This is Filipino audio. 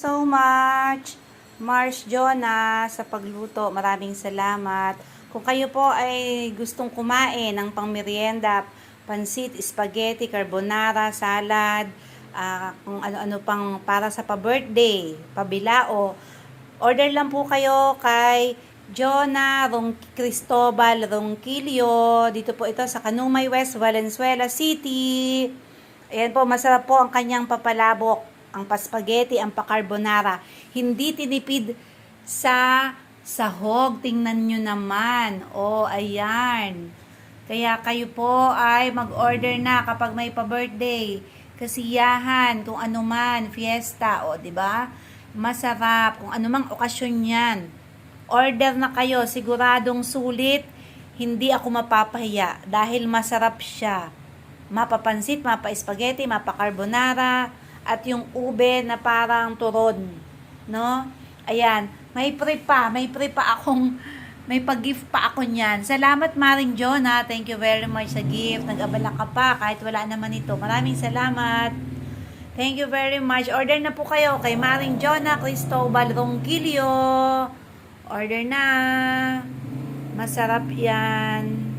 So much, Mars Jonah, sa pagluto. Maraming salamat. Kung kayo po ay gustong kumain ng pangmeryenda, pansit, spaghetti, carbonara, salad, kung ano-ano pang para sa pa-birthday, pabilao, order lang po kayo kay Jonah Cristobal Ronquillo. Dito po ito sa Kanumay West, Valenzuela City. Ayan po, masarap po ang kanyang papalabok, ang paspaghetti, ang pa-carbonara. Hindi tinipid sa sahog. Tingnan nyo naman. O, ayan. Kaya kayo po ay mag-order na kapag may pa-birthday, kasiyahan, kung ano man, fiesta, o, di ba? Masarap, kung ano mang okasyon yan. Order na kayo, siguradong sulit. Hindi ako mapapahiya dahil masarap siya. Mapapansit, mapa-spaghetti, mapa-carbonara, at yung ube na parang turon, no? Ayan, may pag-gift pa ako niyan. Salamat Maring Jonah, thank you very much sa gift. Nag-abala ka pa kahit wala naman ito. Maraming salamat. Thank you very much. Order na po kayo kay Maring Jonah Cristobal Ronquillo. Order na. Masarap yan.